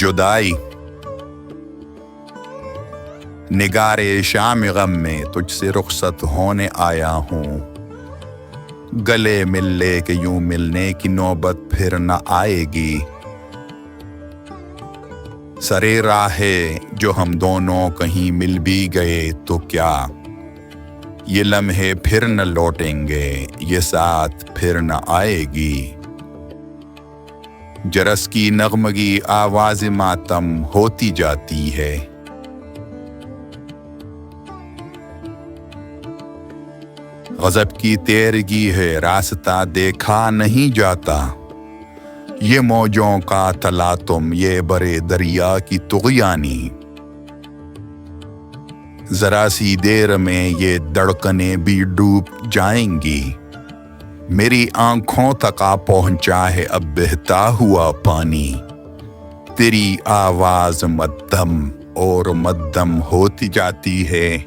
جدائی نگارے شام غم میں تجھ سے رخصت ہونے آیا ہوں، گلے مل لے کہ یوں ملنے کی نوبت پھر نہ آئے گی، سرے راہ جو ہم دونوں کہیں مل بھی گئے تو کیا، یہ لمحے پھر نہ لوٹیں گے، یہ ساتھ پھر نہ آئے گی، جرس کی نغمگی آواز ماتم ہوتی جاتی ہے، غضب کی تیرگی ہے راستہ دیکھا نہیں جاتا، یہ موجوں کا تلاطم یہ برے دریا کی طغیانی، ذرا سی دیر میں یہ دھڑکنیں بھی ڈوب جائیں گی، میری آنکھوں تک آ پہنچا ہے اب بہتا ہوا پانی، تیری آواز مدھم اور مدھم ہوتی جاتی ہے،